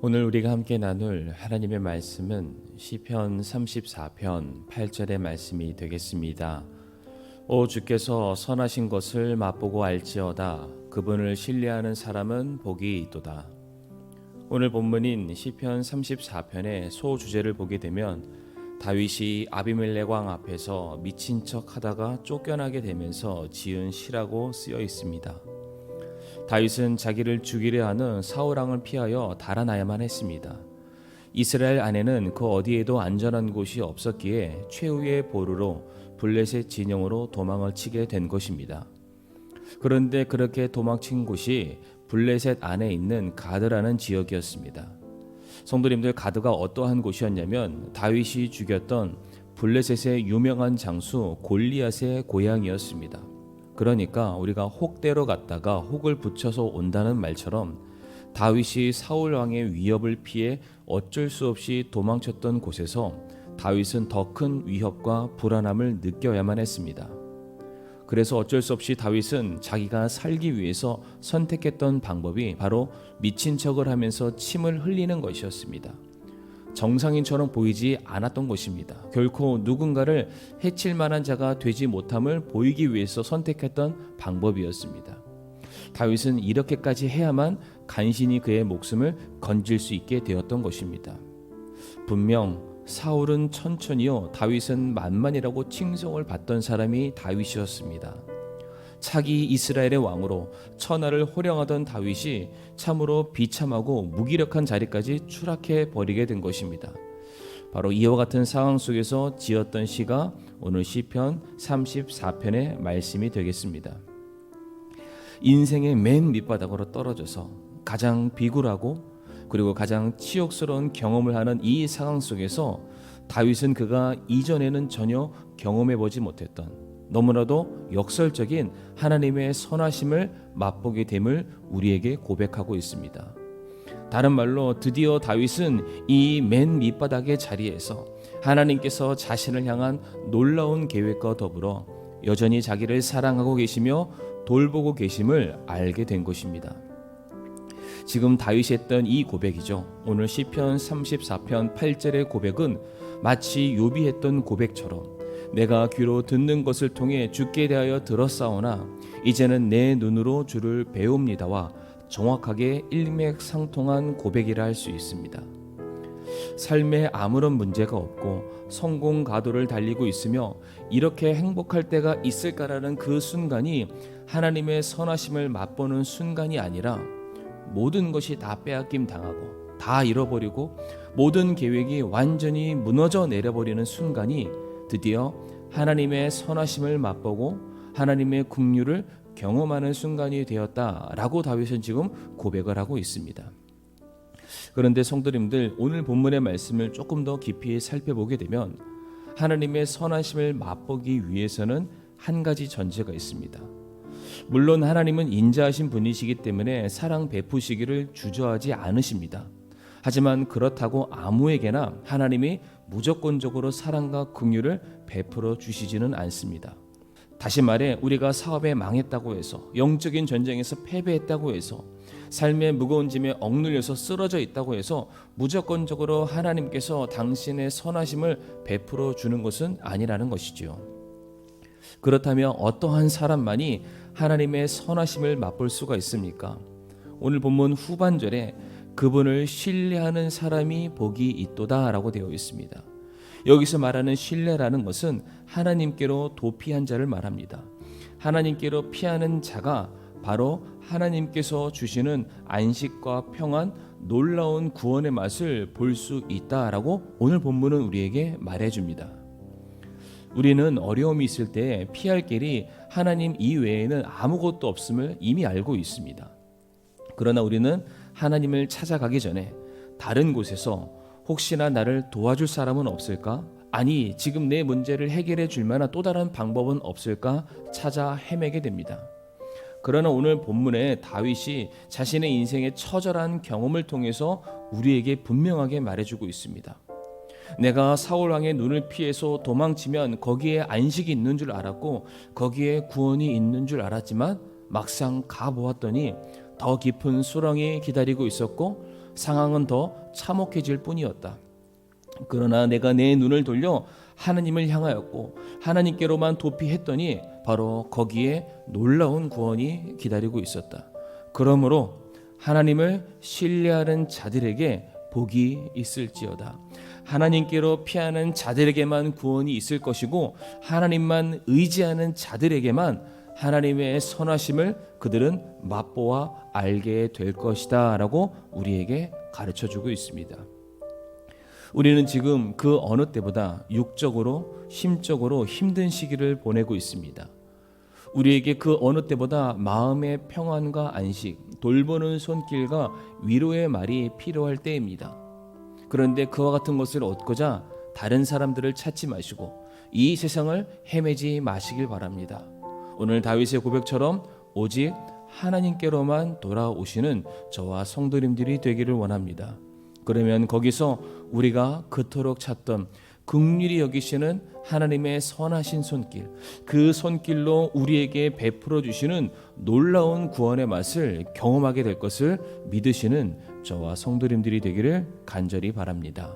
오늘 우리가 함께 나눌 하나님의 말씀은 시편 34편 8절의 말씀이 되겠습니다. 오 주께서 선하신 것을 맛보고 알지어다. 그분을 신뢰하는 사람은 복이 있도다. 오늘 본문인 시편 34편의 소주제를 보게 되면 다윗이 아비멜렉 왕 앞에서 미친 척 하다가 쫓겨나게 되면서 지은 시라고 쓰여 있습니다. 다윗은 자기를 죽이려 하는 사울 왕을 피하여 달아나야만 했습니다. 이스라엘 안에는 그 어디에도 안전한 곳이 없었기에 최후의 보루로 블레셋 진영으로 도망을 치게 된 것입니다. 그런데 그렇게 도망친 곳이 블레셋 안에 있는 가드라는 지역이었습니다. 성도님들, 가드가 어떠한 곳이었냐면 다윗이 죽였던 블레셋의 유명한 장수 골리앗의 고향이었습니다. 그러니까 우리가 혹대로 갔다가 혹을 붙여서 온다는 말처럼 다윗이 사울 왕의 위협을 피해 어쩔 수 없이 도망쳤던 곳에서 다윗은 더 큰 위협과 불안함을 느껴야만 했습니다. 그래서 어쩔 수 없이 다윗은 자기가 살기 위해서 선택했던 방법이 바로 미친 척을 하면서 침을 흘리는 것이었습니다. 정상인처럼 보이지 않았던 것입니다. 결코 누군가를 해칠 만한 자가 되지 못함을 보이기 위해서 선택했던 방법이었습니다. 다윗은 이렇게까지 해야만 간신히 그의 목숨을 건질 수 있게 되었던 것입니다. 분명 사울은 천천히요, 다윗은 만만이라고 칭송을 받던 사람이 다윗이었습니다. 차기 이스라엘의 왕으로 천하를 호령하던 다윗이 참으로 비참하고 무기력한 자리까지 추락해 버리게 된 것입니다. 바로 이와 같은 상황 속에서 지었던 시가 오늘 시편 34편의 말씀이 되겠습니다. 인생의 맨 밑바닥으로 떨어져서 가장 비굴하고 그리고 가장 치욕스러운 경험을 하는 이 상황 속에서 다윗은 그가 이전에는 전혀 경험해 보지 못했던 너무나도 역설적인 하나님의 선하심을 맛보게 됨을 우리에게 고백하고 있습니다. 다른 말로 드디어 다윗은 이 맨 밑바닥의 자리에서 하나님께서 자신을 향한 놀라운 계획과 더불어 여전히 자기를 사랑하고 계시며 돌보고 계심을 알게 된 것입니다. 지금 다윗이 했던 이 고백이죠. 오늘 시편 34편 8절의 고백은 마치 욥이 했던 고백처럼 내가 귀로 듣는 것을 통해 주께 대하여 들었사오나 이제는 내 눈으로 주를 배웁니다와 정확하게 일맥상통한 고백이라 할 수 있습니다. 삶에 아무런 문제가 없고 성공 가도를 달리고 있으며 이렇게 행복할 때가 있을까라는 그 순간이 하나님의 선하심을 맛보는 순간이 아니라 모든 것이 다 빼앗김 당하고 다 잃어버리고 모든 계획이 완전히 무너져 내려버리는 순간이 드디어 하나님의 선하심을 맛보고 하나님의 긍휼을 경험하는 순간이 되었다라고 다윗은 지금 고백을 하고 있습니다. 그런데 성도님들, 오늘 본문의 말씀을 조금 더 깊이 살펴보게 되면 하나님의 선하심을 맛보기 위해서는 한 가지 전제가 있습니다. 물론 하나님은 인자하신 분이시기 때문에 사랑 베푸시기를 주저하지 않으십니다. 하지만 그렇다고 아무에게나 하나님이 무조건적으로 사랑과 긍휼을 베풀어 주시지는 않습니다. 다시 말해, 우리가 사업에 망했다고 해서, 영적인 전쟁에서 패배했다고 해서, 삶의 무거운 짐에 억눌려서 쓰러져 있다고 해서 무조건적으로 하나님께서 당신의 선하심을 베풀어 주는 것은 아니라는 것이지요. 그렇다면 어떠한 사람만이 하나님의 선하심을 맛볼 수가 있습니까? 오늘 본문 후반절에 그분을 신뢰하는 사람이 복이 있도다 라고 되어 있습니다. 여기서 말하는 신뢰라는 것은 하나님께로 도피한 자를 말합니다. 하나님께로 피하는 자가 바로 하나님께서 주시는 안식과 평안, 놀라운 구원의 맛을 볼 수 있다라고 오늘 본문은 우리에게 말해줍니다. 우리는 어려움이 있을 때 피할 길이 하나님 이외에는 아무것도 없음을 이미 알고 있습니다. 그러나 우리는 하나님을 찾아가기 전에 다른 곳에서 혹시나 나를 도와줄 사람은 없을까? 아니, 지금 내 문제를 해결해 줄 만한 또 다른 방법은 없을까? 찾아 헤매게 됩니다. 그러나 오늘 본문에 다윗이 자신의 인생의 처절한 경험을 통해서 우리에게 분명하게 말해주고 있습니다. 내가 사울 왕의 눈을 피해서 도망치면 거기에 안식이 있는 줄 알았고 거기에 구원이 있는 줄 알았지만 막상 가보았더니 더 깊은 수렁이 기다리고 있었고 상황은 더 참혹해질 뿐이었다. 그러나 내가 내 눈을 돌려 하나님을 향하였고 하나님께로만 도피했더니 바로 거기에 놀라운 구원이 기다리고 있었다. 그러므로 하나님을 신뢰하는 자들에게 복이 있을지어다. 하나님께로 피하는 자들에게만 구원이 있을 것이고 하나님만 의지하는 자들에게만 하나님의 선하심을 그들은 맛보아 알게 될 것이다 라고 우리에게 가르쳐주고 있습니다. 우리는 지금 그 어느 때보다 육적으로 심적으로 힘든 시기를 보내고 있습니다. 우리에게 그 어느 때보다 마음의 평안과 안식, 돌보는 손길과 위로의 말이 필요할 때입니다. 그런데 그와 같은 것을 얻고자 다른 사람들을 찾지 마시고 이 세상을 헤매지 마시길 바랍니다. 오늘 다윗의 고백처럼 오직 하나님께로만 돌아오시는 저와 성도님들이 되기를 원합니다. 그러면 거기서 우리가 그토록 찾던 긍휼히 여기시는 하나님의 선하신 손길, 그 손길로 우리에게 베풀어 주시는 놀라운 구원의 맛을 경험하게 될 것을 믿으시는 저와 성도님들이 되기를 간절히 바랍니다.